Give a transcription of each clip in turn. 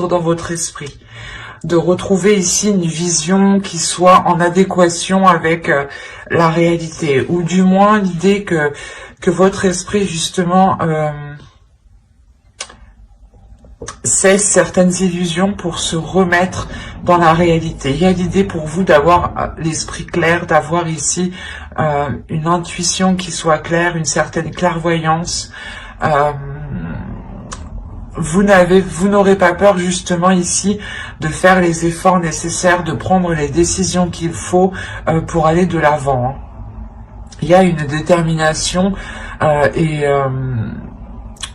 dans votre esprit, de retrouver ici une vision qui soit en adéquation avec la réalité, ou du moins l'idée que votre esprit justement cesse certaines illusions pour se remettre dans la réalité. Il y a l'idée pour vous d'avoir l'esprit clair, d'avoir ici une intuition qui soit claire, une certaine clairvoyance. Vous n'aurez pas peur justement ici de faire les efforts nécessaires, de prendre les décisions qu'il faut pour aller de l'avant. Il y a une détermination et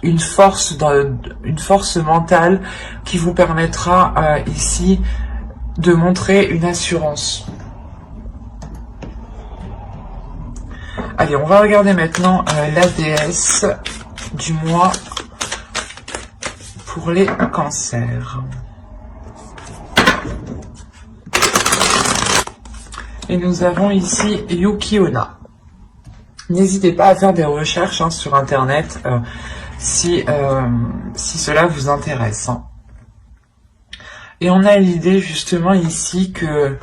une force mentale qui vous permettra ici de montrer une assurance. Allez, on va regarder maintenant la déesse du mois pour les cancers. Et nous avons ici Yuki Onna. N'hésitez pas à faire des recherches sur internet si cela vous intéresse. Et on a l'idée justement ici que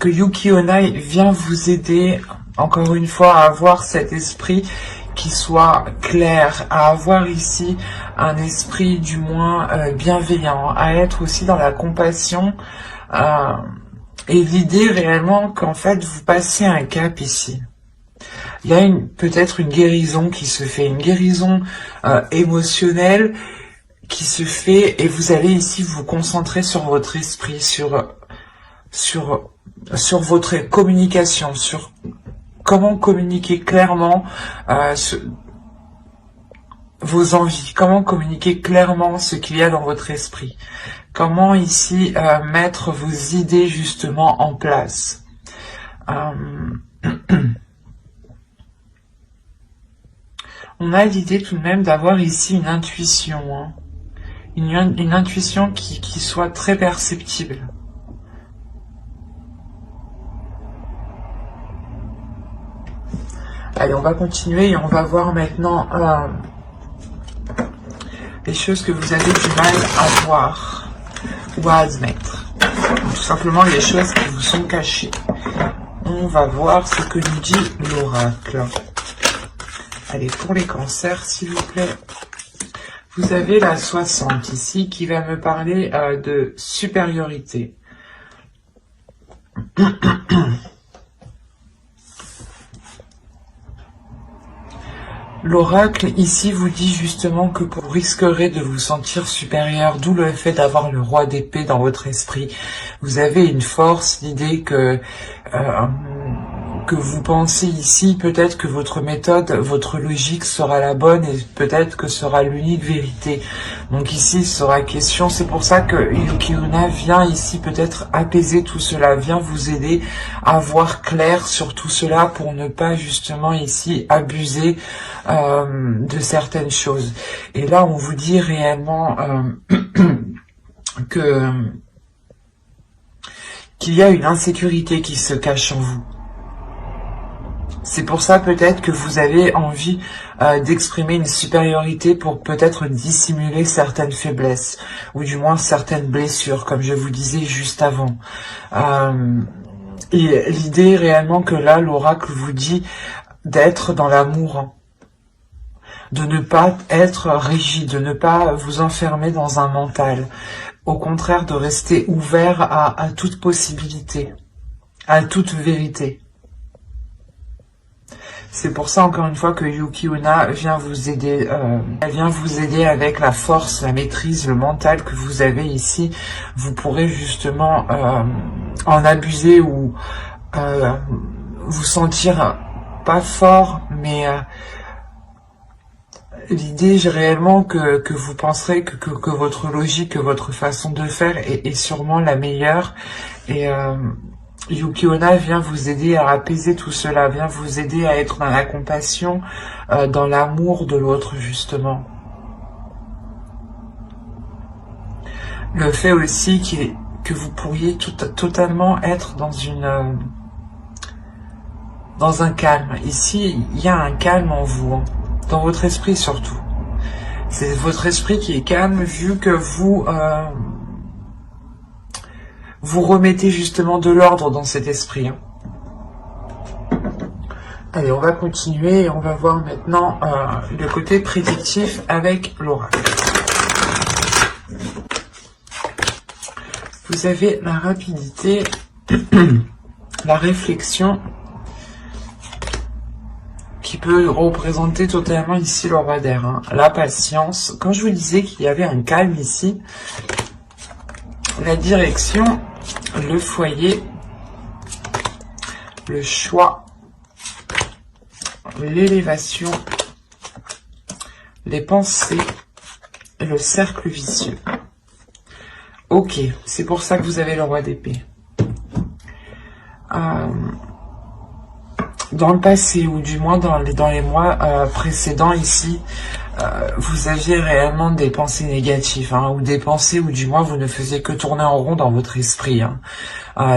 Yuki Onna vient vous aider encore une fois à avoir cet esprit qui soit clair, à avoir ici un esprit du moins bienveillant, à être aussi dans la compassion et l'idée réellement qu'en fait vous passez un cap ici. Il y a peut-être une guérison qui se fait, une guérison émotionnelle qui se fait et vous allez ici vous concentrer sur votre esprit, sur votre communication, sur comment communiquer clairement vos envies, comment communiquer clairement ce qu'il y a dans votre esprit, comment ici mettre vos idées justement en place. On a l'idée tout de même d'avoir ici une intuition, une intuition qui soit très perceptible. Allez, on va continuer et on va voir maintenant les choses que vous avez du mal à voir ou à admettre. Tout simplement les choses qui vous sont cachées. On va voir ce que nous dit l'oracle. Allez, pour les cancers, s'il vous plaît. Vous avez la 60 ici qui va me parler de supériorité. L'oracle ici vous dit justement que vous risquerez de vous sentir supérieur, d'où le fait d'avoir le roi d'épée dans votre esprit. Vous avez une force, l'idée que vous pensez ici, peut-être que votre méthode, votre logique sera la bonne et peut-être que sera l'unique vérité. Donc ici, il sera question, c'est pour ça que Yuki Onna vient ici peut-être apaiser tout cela, vient vous aider à voir clair sur tout cela pour ne pas justement ici abuser de certaines choses. Et là, on vous dit réellement qu'il y a une insécurité qui se cache en vous. C'est pour ça peut-être que vous avez envie d'exprimer une supériorité pour peut-être dissimuler certaines faiblesses, ou du moins certaines blessures, comme je vous disais juste avant. Et l'idée réellement que là, l'oracle vous dit d'être dans l'amour, de ne pas être rigide, de ne pas vous enfermer dans un mental. Au contraire, de rester ouvert à toute possibilité, à toute vérité. C'est pour ça, encore une fois, que Yuki Onna vient vous aider. Elle vient vous aider avec la force, la maîtrise, le mental que vous avez ici. Vous pourrez justement en abuser ou vous sentir pas fort, mais l'idée réellement que vous penserez que votre logique, que votre façon de faire est sûrement la meilleure. Et Yuki Onna vient vous aider à apaiser tout cela, vient vous aider à être dans la compassion, dans l'amour de l'autre justement. Le fait aussi que vous pourriez totalement être dans un calme. Ici, il y a un calme en vous, dans votre esprit surtout. C'est votre esprit qui est calme vu que vous remettez justement de l'ordre dans cet esprit. Allez, on va continuer et on va voir maintenant le côté prédictif avec l'oracle. Vous avez la rapidité, la réflexion, qui peut représenter totalement ici le roi d'air. Hein. La patience. Quand je vous disais qu'il y avait un calme ici, la direction, le foyer, le choix, l'élévation, les pensées et le cercle vicieux. Ok, c'est pour ça que vous avez le roi d'épée. Dans le passé, ou du moins dans les mois précédents ici, vous aviez réellement des pensées négatives, hein, ou des pensées où du moins vous ne faisiez que tourner en rond dans votre esprit. Hein.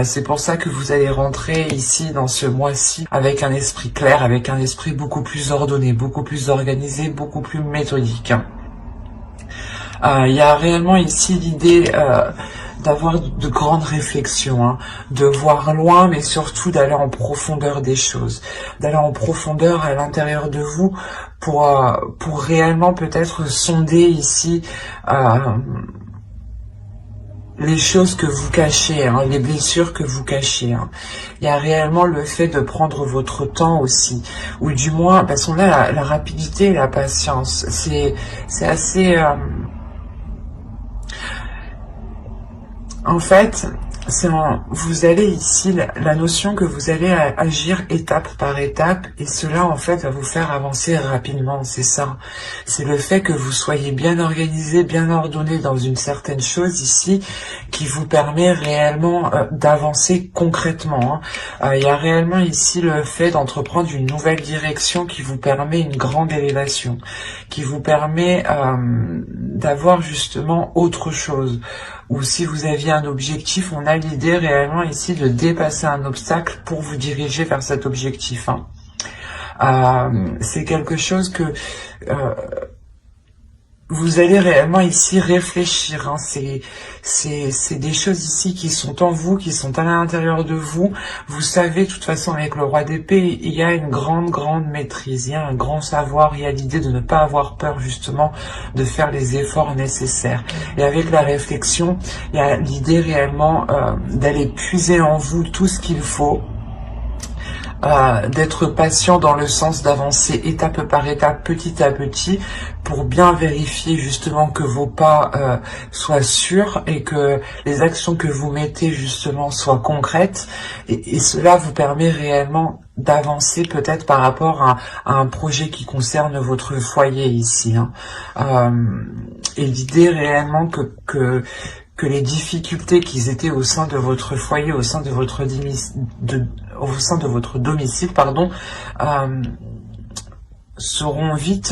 C'est pour ça que vous allez rentrer ici dans ce mois-ci avec un esprit clair, avec un esprit beaucoup plus ordonné, beaucoup plus organisé, beaucoup plus méthodique. Hein. Il y a réellement ici l'idée d'avoir de grandes réflexions, hein, de voir loin, mais surtout d'aller en profondeur des choses, d'aller en profondeur à l'intérieur de vous pour réellement peut-être sonder ici les choses que vous cachez, hein, les blessures que vous cachez. Hein. Il y a réellement le fait de prendre votre temps aussi, ou du moins, parce qu'on a la rapidité et la patience. C'est assez... En fait, vous allez ici, la notion que vous allez agir étape par étape, et cela en fait va vous faire avancer rapidement, c'est ça. C'est le fait que vous soyez bien organisé, bien ordonné dans une certaine chose ici, qui vous permet réellement d'avancer concrètement. Hein. Il y a réellement ici le fait d'entreprendre une nouvelle direction qui vous permet une grande élévation, qui vous permet d'avoir justement autre chose. Ou si vous aviez un objectif, on a l'idée réellement ici de dépasser un obstacle pour vous diriger vers cet objectif. Hein. C'est quelque chose que vous allez réellement ici réfléchir. Hein. C'est des choses ici qui sont en vous, qui sont à l'intérieur de vous. Vous savez, de toute façon, avec le roi d'épée, il y a une grande maîtrise, il y a un grand savoir, il y a l'idée de ne pas avoir peur, justement, de faire les efforts nécessaires. Et avec la réflexion, il y a l'idée réellement d'aller puiser en vous tout ce qu'il faut, d'être patient dans le sens d'avancer étape par étape, petit à petit, pour bien vérifier justement que vos pas soient sûrs et que les actions que vous mettez justement soient concrètes. Et cela vous permet réellement d'avancer peut-être par rapport à un projet qui concerne votre foyer ici. Hein. Et l'idée réellement que les difficultés qui étaient au sein de votre foyer, au sein de votre domicile, pardon, seront vite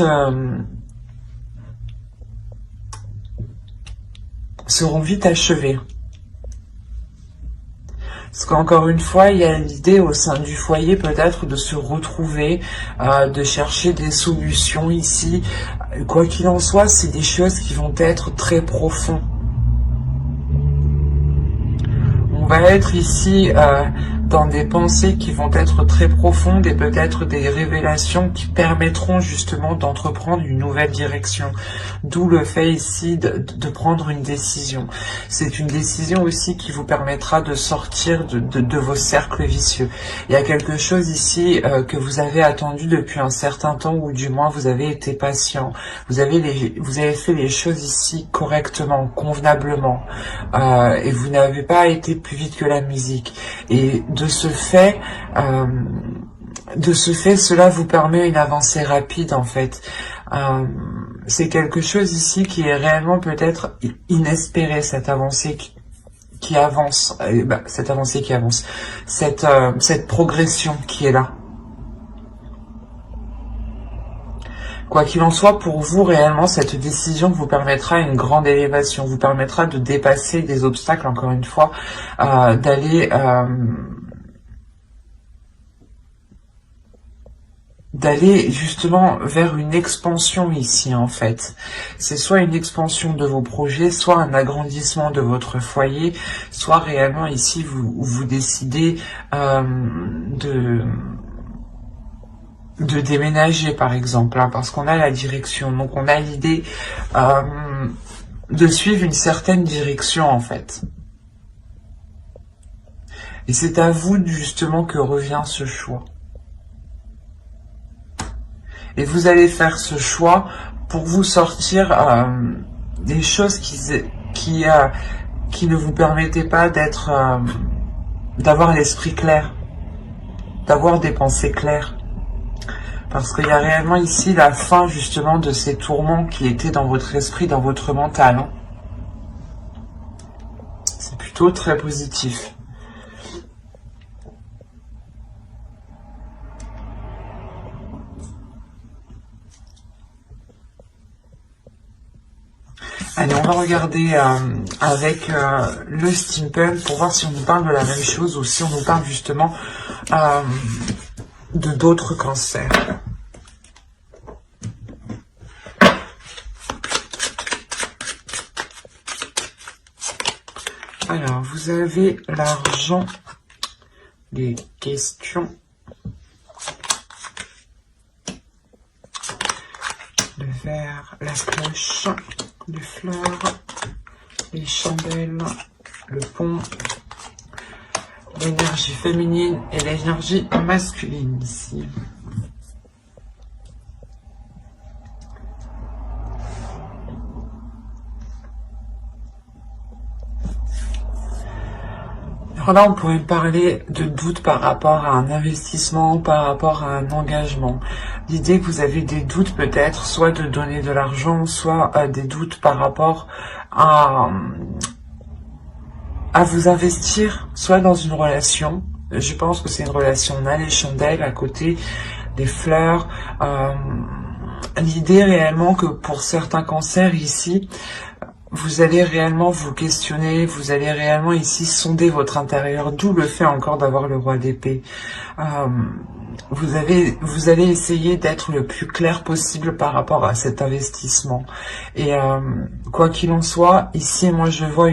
achevées. Parce qu'encore une fois, il y a l'idée au sein du foyer peut-être de se retrouver, de chercher des solutions ici. Quoi qu'il en soit, c'est des choses qui vont être très profondes. On va être ici dans des pensées qui vont être très profondes et peut-être des révélations qui permettront justement d'entreprendre une nouvelle direction. D'où le fait ici de prendre une décision. C'est une décision aussi qui vous permettra de sortir de vos cercles vicieux. Il y a quelque chose ici que vous avez attendu depuis un certain temps, ou du moins vous avez été patient. Vous avez fait les choses ici correctement, convenablement, et vous n'avez pas été plus vite que la musique. Et de ce fait, cela vous permet une avancée rapide en fait. C'est quelque chose ici qui est réellement peut-être inespéré, cette avancée qui avance, cette progression qui est là. Quoi qu'il en soit, pour vous, réellement, cette décision vous permettra une grande élévation, vous permettra de dépasser des obstacles, encore une fois, d'aller d'aller justement vers une expansion ici en fait. C'est soit une expansion de vos projets, soit un agrandissement de votre foyer, soit réellement ici vous décidez de déménager par exemple, hein, parce qu'on a la direction, donc on a l'idée de suivre une certaine direction en fait. Et c'est à vous justement que revient ce choix. Et vous allez faire ce choix pour vous sortir des choses qui ne vous permettaient pas d'avoir l'esprit clair, d'avoir des pensées claires. Parce qu'il y a réellement ici la fin justement de ces tourments qui étaient dans votre esprit, dans votre mental. Hein. C'est plutôt très positif. Allez, on va regarder avec le steampunk pour voir si on nous parle de la même chose ou si on nous parle justement de d'autres cancers. Alors, vous avez l'argent, les questions, le verre, la cloche, les fleurs, les chandelles, le pont, l'énergie féminine et l'énergie masculine ici. Alors là, on pourrait parler de doute par rapport à un investissement, par rapport à un engagement. L'idée que vous avez des doutes peut-être, soit de donner de l'argent, soit des doutes par rapport à vous investir, soit dans une relation. Je pense que c'est une relation. On a les chandelles à côté, des fleurs. L'idée réellement que pour certains cancers ici, vous allez réellement vous questionner, vous allez réellement ici sonder votre intérieur, d'où le fait encore d'avoir le roi d'épée. Vous allez essayer d'être le plus clair possible par rapport à cet investissement. Et quoi qu'il en soit, ici, moi je vois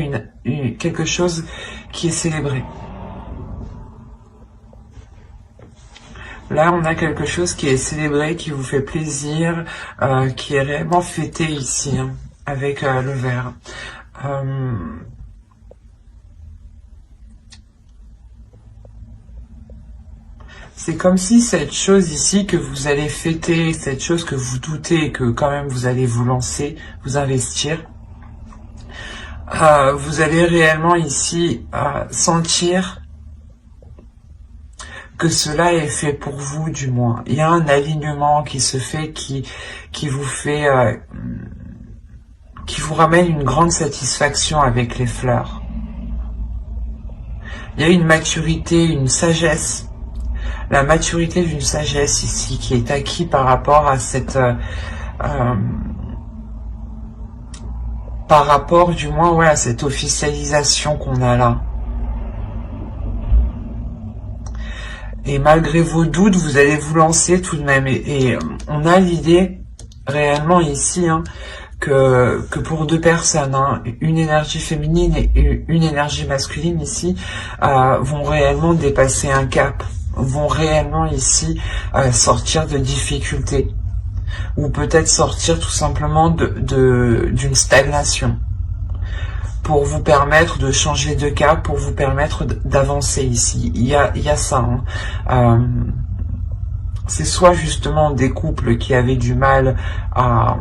quelque chose qui est célébré. Là, on a quelque chose qui est célébré, qui vous fait plaisir, qui est réellement fêté ici, hein, avec le verre. C'est comme si cette chose ici que vous allez fêter, cette chose que vous doutez que quand même vous allez vous lancer, vous investir, vous allez réellement ici sentir que cela est fait pour vous du moins. Il y a un alignement qui se fait, qui vous fait, qui vous ramène une grande satisfaction avec les fleurs. Il y a une maturité, une sagesse. La maturité d'une sagesse ici qui est acquise par rapport à cette... par rapport du moins ouais, à cette officialisation qu'on a là. Et malgré vos doutes, vous allez vous lancer tout de même. Et on a l'idée réellement ici hein, que pour deux personnes, hein, une énergie féminine et une énergie masculine ici, vont réellement dépasser un cap, vont réellement ici sortir de difficultés, ou peut-être sortir tout simplement d'une stagnation, pour vous permettre de changer de cap, pour vous permettre d'avancer ici. Il y a ça. Hein. C'est soit justement des couples qui avaient du mal à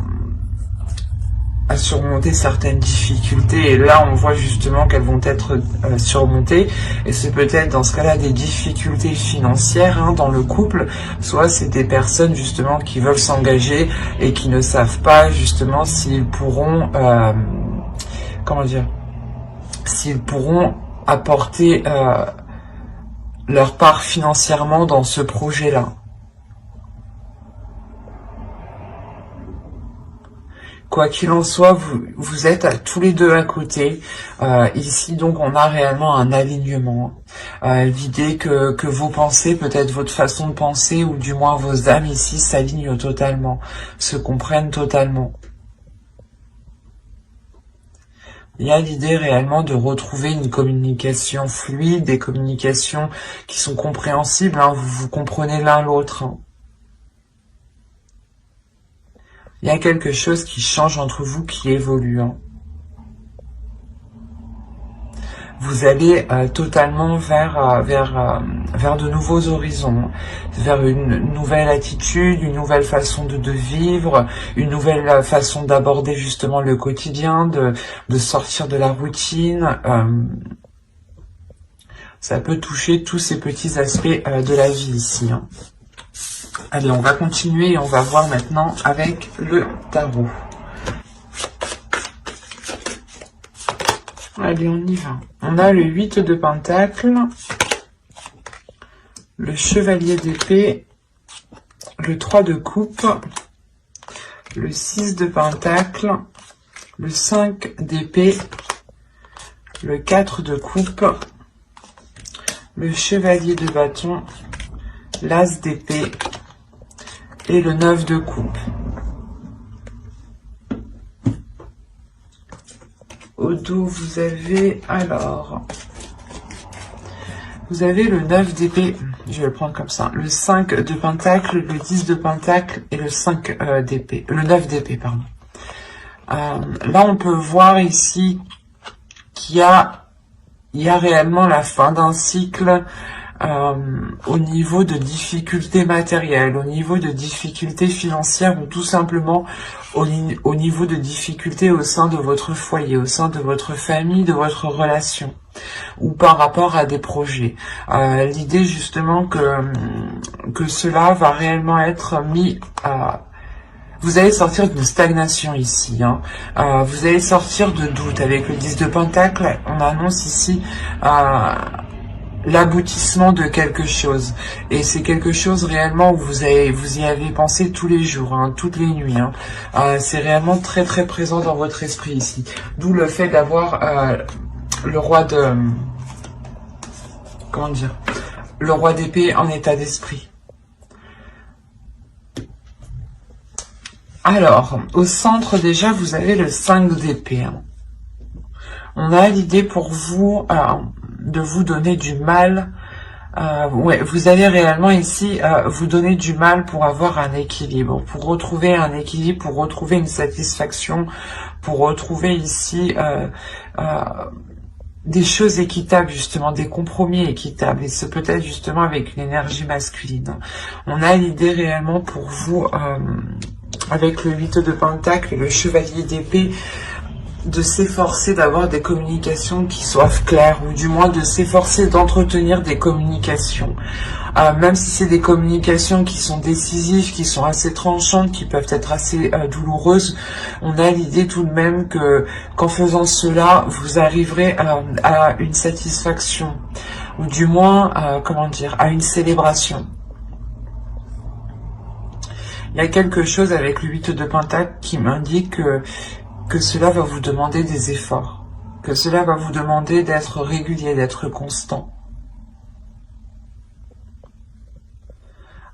surmonter certaines difficultés, et là on voit justement qu'elles vont être surmontées, et c'est peut-être dans ce cas-là des difficultés financières hein, dans le couple, soit c'est des personnes justement qui veulent s'engager et qui ne savent pas justement s'ils pourront, comment dire, s'ils pourront apporter leur part financièrement dans ce projet-là. Quoi qu'il en soit, vous êtes tous les deux à côté. Ici, donc, on a réellement un alignement. L'idée que vos pensées, peut-être votre façon de penser, ou du moins vos âmes ici, s'alignent totalement, se comprennent totalement. Il y a l'idée réellement de retrouver une communication fluide, des communications qui sont compréhensibles, hein, vous comprenez l'un l'autre. Hein. Il y a quelque chose qui change entre vous, qui évolue. Hein. Vous allez totalement vers de nouveaux horizons, vers une nouvelle attitude, une nouvelle façon de vivre, une nouvelle façon d'aborder justement le quotidien, de sortir de la routine. Ça peut toucher tous ces petits aspects de la vie ici. Hein. Allez, on va continuer et on va voir maintenant avec le tarot. Allez, on y va. On a le 8 de Pentacles, le Chevalier d'épée, le 3 de coupe, le 6 de Pentacles, le 5 d'épée, le 4 de coupe, le Chevalier de bâton, l'As d'épée et le 9 de coupe. Au dos, vous avez vous avez le 9 d'épée, je vais le prendre comme ça, le 5 de Pentacle, le 10 de Pentacle et le 5 d'épée, le 9 d'épée, pardon. Là, on peut voir ici qu'il y a réellement la fin d'un cycle au niveau de difficultés matérielles, au niveau de difficultés financières ou tout simplement au niveau de difficultés au sein de votre foyer, au sein de votre famille, de votre relation ou par rapport à des projets. L'idée justement que cela va réellement être mis à... Vous allez sortir d'une stagnation ici, hein. Vous allez sortir de doute. Avec le 10 de Pentacle, on annonce ici l'aboutissement de quelque chose. Et c'est quelque chose réellement où vous y avez pensé tous les jours, hein, toutes les nuits. Hein. C'est réellement très très présent dans votre esprit ici. D'où le fait d'avoir le roi de... Comment dire? Le roi d'épée en état d'esprit. Alors, au centre déjà, vous avez le 5 d'épée. Hein. On a l'idée pour vous de vous donner du mal. Ouais, vous allez réellement ici vous donner du mal pour avoir un équilibre, pour retrouver un équilibre, pour retrouver une satisfaction, pour retrouver ici des choses équitables, justement, des compromis équitables, et ce peut-être justement avec une énergie masculine. On a l'idée réellement pour vous, avec le 8 de Pentacle et le Chevalier d'épée, de s'efforcer d'avoir des communications qui soient claires, ou du moins de s'efforcer d'entretenir des communications. Même si c'est des communications qui sont décisives, qui sont assez tranchantes, qui peuvent être assez douloureuses, on a l'idée tout de même que qu'en faisant cela, vous arriverez à une satisfaction, ou du moins, comment dire, à une célébration. Il y a quelque chose avec le 8 de Pentacle qui m'indique que cela va vous demander des efforts, que cela va vous demander d'être régulier, d'être constant.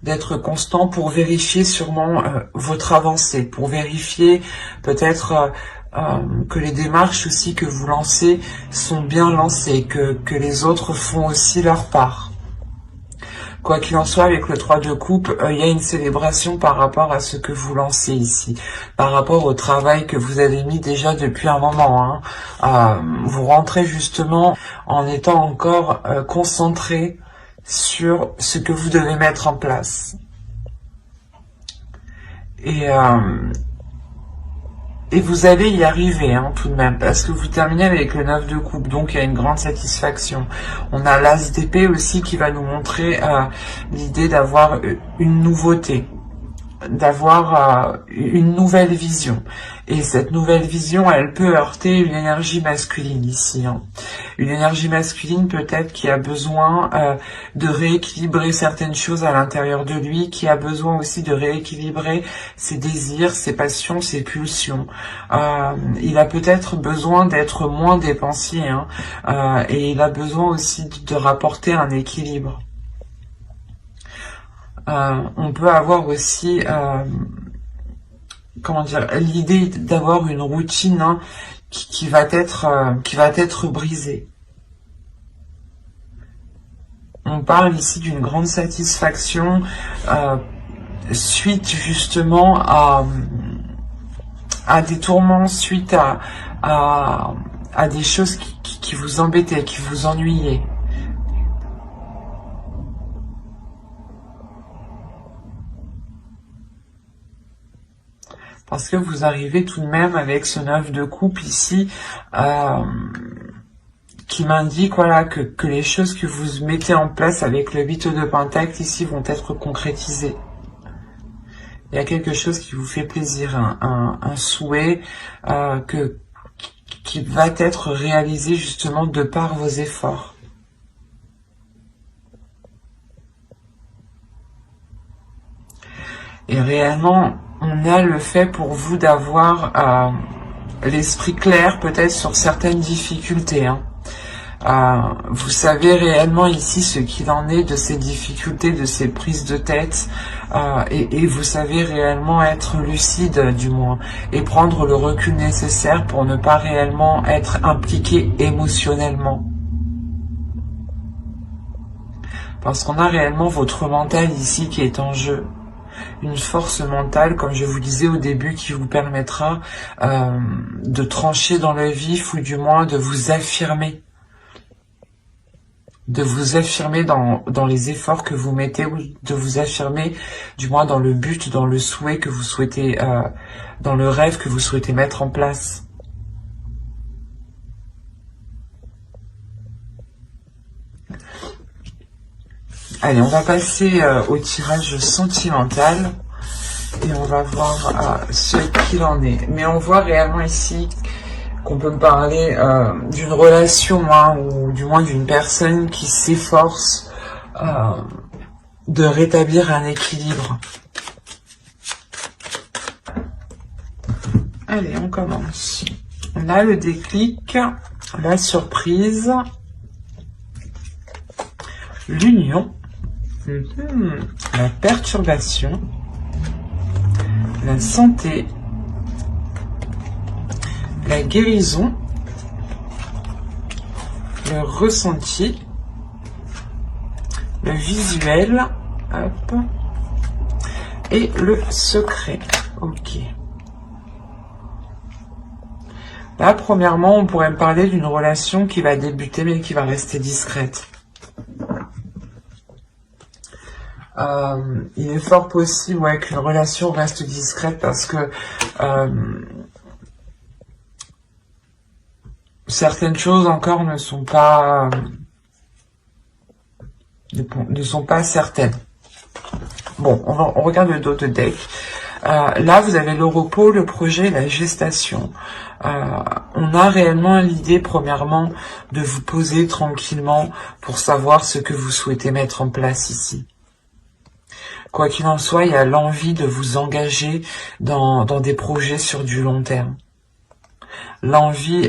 D'être constant pour vérifier sûrement votre avancée, pour vérifier peut-être que les démarches aussi que vous lancez sont bien lancées, que les autres font aussi leur part. Quoi qu'il en soit, avec le 3 de coupe, il y a une célébration par rapport à ce que vous lancez ici, par rapport au travail que vous avez mis déjà depuis un moment. Hein. Vous rentrez justement en étant encore concentré sur ce que vous devez mettre en place. Et vous allez y arriver, hein, tout de même, parce que vous terminez avec le 9 de coupe, donc il y a une grande satisfaction. On a l'As d'épée aussi qui va nous montrer l'idée d'avoir une nouveauté, d'avoir une nouvelle vision. Et cette nouvelle vision, elle peut heurter une énergie masculine ici. Hein. Une énergie masculine peut-être qui a besoin de rééquilibrer certaines choses à l'intérieur de lui, qui a besoin aussi de rééquilibrer ses désirs, ses passions, ses pulsions. Il a peut-être besoin d'être moins dépensier, hein, et il a besoin aussi de rapporter un équilibre. On peut avoir aussi comment dire, l'idée d'avoir une routine, hein, qui va être brisée. On parle ici d'une grande satisfaction suite justement à des tourments, suite à des choses qui vous embêtaient, qui vous ennuyaient. Parce que vous arrivez tout de même avec ce 9 de coupe ici, qui m'indique voilà, que les choses que vous mettez en place avec le 8 de pentacle ici vont être concrétisées. Il y a quelque chose qui vous fait plaisir, un souhait qui va être réalisé justement de par vos efforts. Et réellement, on a le fait pour vous d'avoir l'esprit clair peut-être sur certaines difficultés. Hein. Vous savez réellement ici ce qu'il en est de ces difficultés, de ces prises de tête, et vous savez réellement être lucide du moins, et prendre le recul nécessaire pour ne pas réellement être impliqué émotionnellement. Parce qu'on a réellement votre mental ici qui est en jeu. Une force mentale, comme je vous disais au début, qui vous permettra de trancher dans le vif, ou du moins de vous affirmer. De vous affirmer dans les efforts que vous mettez, ou de vous affirmer du moins dans le but, dans le souhait que vous souhaitez, dans le rêve que vous souhaitez mettre en place. Allez, on va passer au tirage sentimental et on va voir ce qu'il en est. Mais on voit réellement ici qu'on peut me parler d'une relation, hein, ou du moins d'une personne qui s'efforce de rétablir un équilibre. Allez, on commence. On a le déclic, la surprise, l'union, la perturbation, la santé, la guérison, le ressenti, le visuel, hop, et le secret. Ok. Là, premièrement, on pourrait me parler d'une relation qui va débuter mais qui va rester discrète. Il est fort possible, ouais, qu'une relation reste discrète parce que certaines choses encore ne sont pas certaines. Bon, on regarde le dos de deck. Là, vous avez le repos, le projet, la gestation. On a réellement l'idée, premièrement, de vous poser tranquillement pour savoir ce que vous souhaitez mettre en place ici. Quoi qu'il en soit, il y a l'envie de vous engager dans des projets sur du long terme. L'envie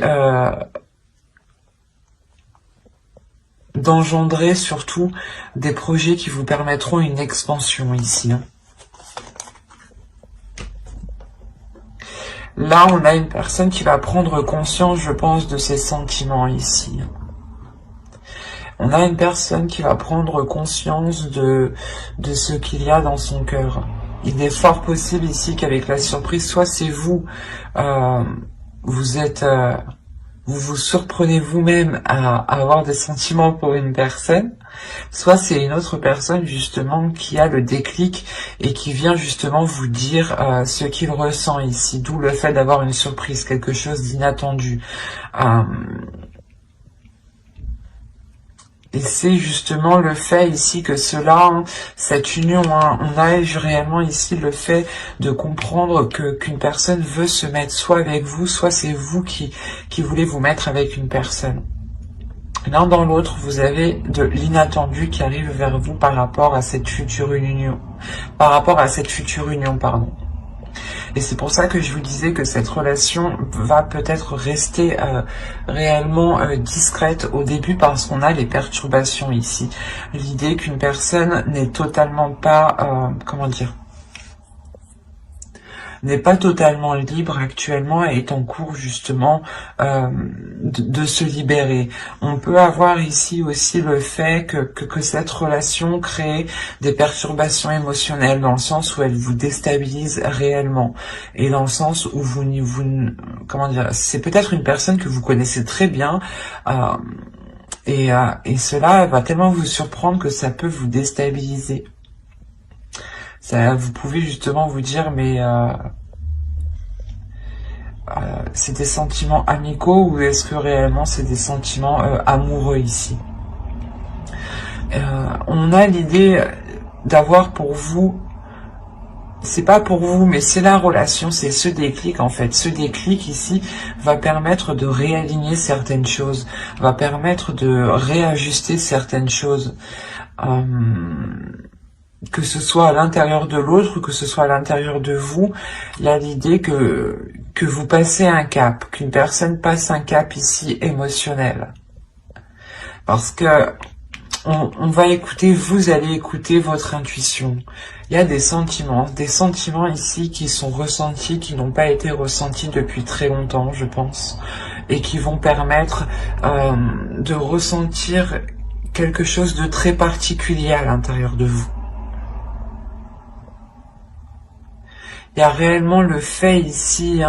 d'engendrer surtout des projets qui vous permettront une expansion ici. Là, on a une personne qui va prendre conscience, je pense, de ses sentiments ici. On a une personne qui va prendre conscience de ce qu'il y a dans son cœur. Il est fort possible ici qu'avec la surprise, soit c'est vous, vous vous surprenez vous-même à avoir des sentiments pour une personne, soit c'est une autre personne justement qui a le déclic et qui vient justement vous dire ce qu'il ressent ici, d'où le fait d'avoir une surprise, quelque chose d'inattendu. Et c'est justement le fait ici que cela, hein, cette union, hein, on a réellement ici le fait de comprendre qu'une personne veut se mettre soit avec vous, soit c'est vous qui voulez vous mettre avec une personne. L'un dans l'autre, vous avez de l'inattendu qui arrive vers vous par rapport à cette future union. Pardon. Et c'est pour ça que je vous disais que cette relation va peut-être rester réellement discrète au début parce qu'on a les perturbations ici. L'idée qu'une personne n'est totalement pas, n'est pas totalement libre actuellement et est en cours justement de se libérer. On peut avoir ici aussi le fait que cette relation crée des perturbations émotionnelles dans le sens où elle vous déstabilise réellement et dans le sens où c'est peut-être une personne que vous connaissez très bien et cela va tellement vous surprendre que ça peut vous déstabiliser. Ça, vous pouvez justement vous dire, mais c'est des sentiments amicaux ou est-ce que réellement c'est des sentiments amoureux ici? On a l'idée d'avoir pour vous, c'est pas pour vous, mais c'est la relation, c'est ce déclic en fait. Ce déclic ici va permettre de réaligner certaines choses, va permettre de réajuster certaines choses. Que ce soit à l'intérieur de l'autre ou que ce soit à l'intérieur de vous, il y a l'idée que vous passez un cap, qu'une personne passe un cap ici émotionnel. Parce que on va écouter, vous allez écouter votre intuition. Il y a des sentiments ici qui sont ressentis, qui n'ont pas été ressentis depuis très longtemps, je pense, et qui vont permettre de ressentir quelque chose de très particulier à l'intérieur de vous. Il y a réellement le fait ici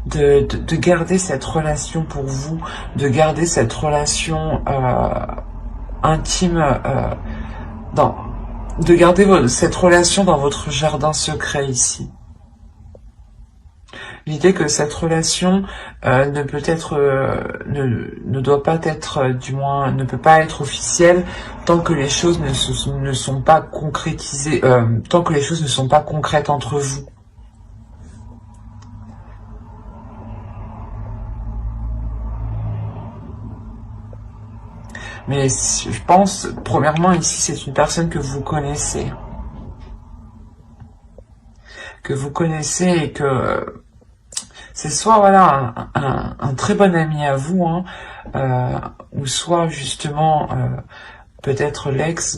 de garder cette relation pour vous, de garder cette relation intime, de garder cette relation dans votre jardin secret ici. L'idée que cette relation ne peut pas être officielle tant que les choses ne sont pas concrétisées, tant que les choses ne sont pas concrètes entre vous. Mais je pense, premièrement, ici, c'est une personne que vous connaissez. Et que c'est soit, voilà, un très bon ami à vous, ou soit, justement, peut-être l'ex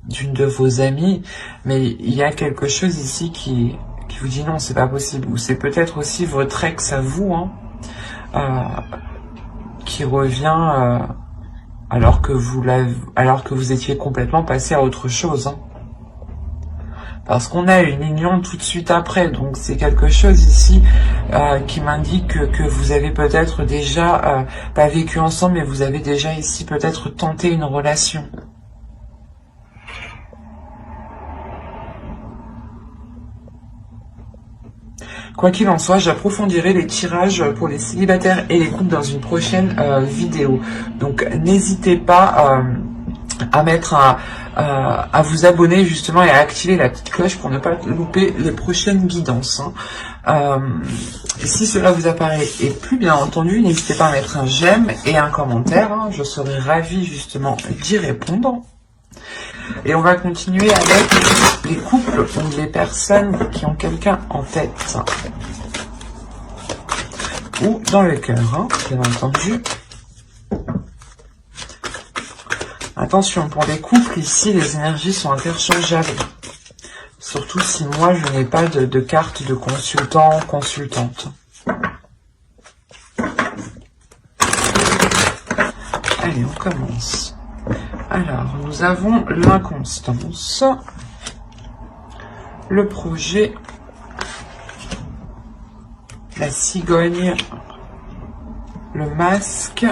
d'une de vos amies. Mais il y a quelque chose ici qui vous dit non, c'est pas possible. Ou c'est peut-être aussi votre ex à vous, qui revient... alors que vous étiez complètement passé à autre chose. Parce qu'on a une union tout de suite après, donc c'est quelque chose ici qui m'indique que vous avez peut-être déjà pas vécu ensemble, mais vous avez déjà ici peut-être tenté une relation. Quoi qu'il en soit, j'approfondirai les tirages pour les célibataires et les couples dans une prochaine vidéo. Donc n'hésitez pas à vous abonner justement et à activer la petite cloche pour ne pas louper les prochaines guidances. Et si cela vous apparaît et plus bien entendu, n'hésitez pas à mettre un j'aime et un commentaire. Je serai ravie justement d'y répondre. Et on va continuer avec les couples ou les personnes qui ont quelqu'un en tête. Ou dans le cœur, bien entendu. Attention, pour les couples, ici, les énergies sont interchangeables. Surtout si moi, je n'ai pas de carte de consultant ou consultante. Allez, on commence. Alors, nous avons l'inconstance, le projet, la cigogne, le masque,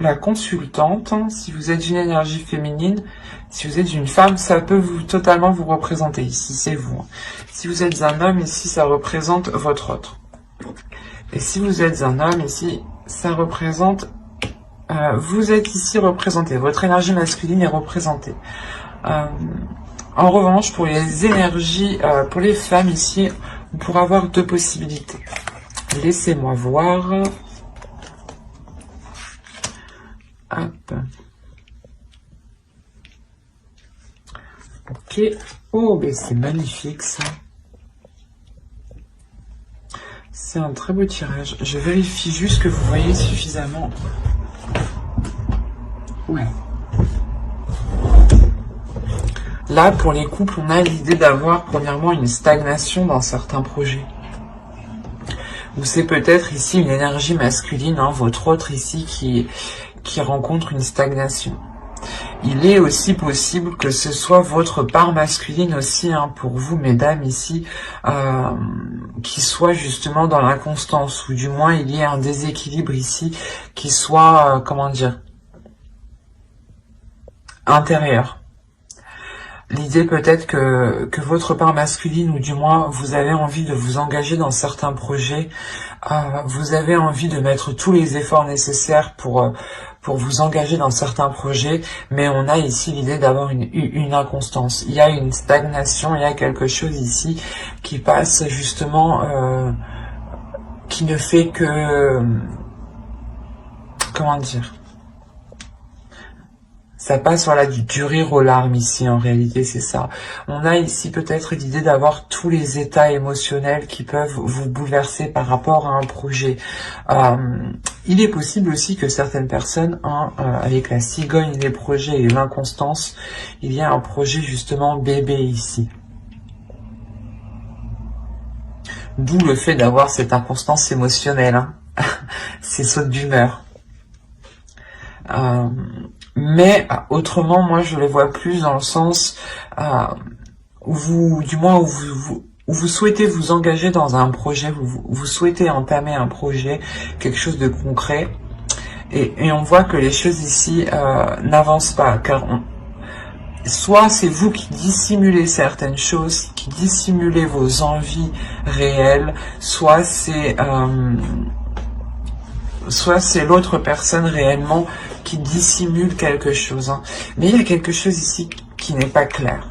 la consultante. Si vous êtes une énergie féminine, si vous êtes une femme, ça peut totalement vous représenter. Ici, c'est vous. Si vous êtes un homme, ici, ça représente votre autre. Et si vous êtes un homme, ici, ça représente vous êtes ici représenté, votre énergie masculine est représentée. En revanche, pour les énergies, pour les femmes ici, on pourra avoir deux possibilités. Laissez-moi voir. Hop. Ok. Oh, ben c'est magnifique ça. C'est un très beau tirage. Je vérifie juste que vous voyez suffisamment. Ouais. Là, pour les couples, on a l'idée d'avoir premièrement une stagnation dans certains projets. Ou c'est peut-être ici une énergie masculine, hein, votre autre ici qui rencontre une stagnation. Il est aussi possible que ce soit votre part masculine aussi, hein, pour vous, mesdames, ici, qui soit justement dans l'inconstance, ou du moins il y ait un déséquilibre ici, qui soit, comment dire, intérieur. L'idée peut-être que votre part masculine, ou du moins vous avez envie de vous engager dans certains projets, vous avez envie de mettre tous les efforts nécessaires pour vous engager dans certains projets, mais on a ici l'idée d'avoir une inconstance. Il y a une stagnation, il y a quelque chose ici qui passe justement, qui ne fait que, comment dire, ça passe, voilà, du rire aux larmes ici, en réalité, c'est ça. On a ici peut-être l'idée d'avoir tous les états émotionnels qui peuvent vous bouleverser par rapport à un projet. Il est possible aussi que certaines personnes, hein, avec la cigogne, les projets et l'inconstance, il y a un projet justement bébé ici. D'où le fait d'avoir cette inconstance émotionnelle, hein. Ces sautes d'humeur. Mais autrement, moi je les vois plus dans le sens où vous, du moins où vous souhaitez vous engager dans un projet, vous souhaitez entamer un projet, quelque chose de concret, et on voit que les choses ici n'avancent pas, car soit c'est vous qui dissimulez certaines choses, qui dissimulez vos envies réelles, soit c'est l'autre personne réellement qui dissimule quelque chose, hein. Mais il y a quelque chose ici qui n'est pas clair,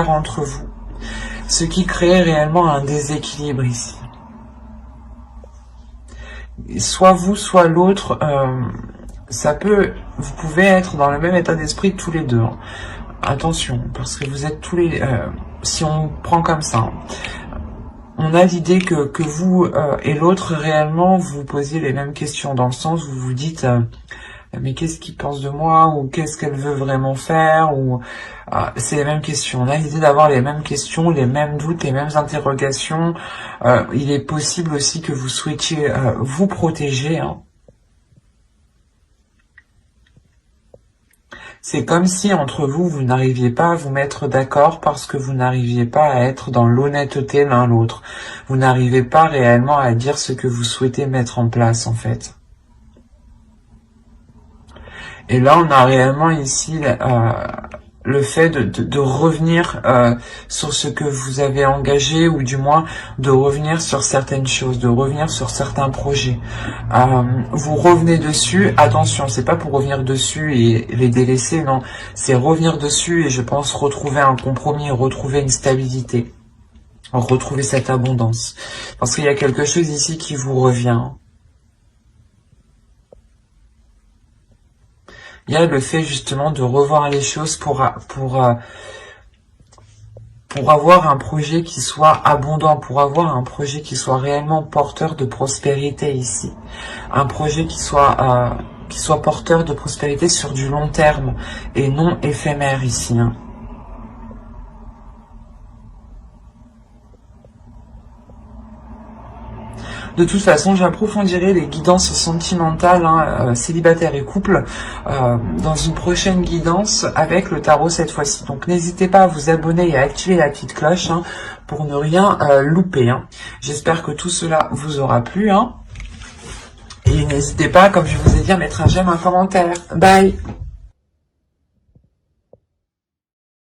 entre vous, ce qui crée réellement un déséquilibre ici. Soit vous, soit l'autre, vous pouvez être dans le même état d'esprit tous les deux, hein. Attention, parce que vous êtes tous les, si on prend comme ça, hein, on a l'idée que vous et l'autre réellement vous posiez les mêmes questions, dans le sens où vous vous dites mais qu'est-ce qu'il pense de moi, ou qu'est-ce qu'elle veut vraiment faire, ou c'est les mêmes questions. On a l'idée d'avoir les mêmes questions, les mêmes doutes, les mêmes interrogations. Il est possible aussi que vous souhaitiez vous protéger, hein. C'est comme si entre vous, vous n'arriviez pas à vous mettre d'accord parce que vous n'arriviez pas à être dans l'honnêteté l'un l'autre. Vous n'arrivez pas réellement à dire ce que vous souhaitez mettre en place, en fait. Et là, on a réellement ici le fait de revenir sur ce que vous avez engagé, ou du moins de revenir sur certaines choses, de revenir sur certains projets. Vous revenez dessus, attention, c'est pas pour revenir dessus et les délaisser, non, c'est revenir dessus et je pense retrouver un compromis, retrouver une stabilité, retrouver cette abondance. Parce qu'il y a quelque chose ici qui vous revient. Il y a le fait justement de revoir les choses pour avoir un projet qui soit abondant, pour avoir un projet qui soit réellement porteur de prospérité ici. Un projet qui soit porteur de prospérité sur du long terme et non éphémère ici, hein. De toute façon, j'approfondirai les guidances sentimentales, hein, célibataires et couple, dans une prochaine guidance avec le tarot cette fois-ci. Donc n'hésitez pas à vous abonner et à activer la petite cloche, hein, pour ne rien louper, hein. J'espère que tout cela vous aura plu, hein. Et n'hésitez pas, comme je vous ai dit, à mettre un j'aime, un commentaire. Bye!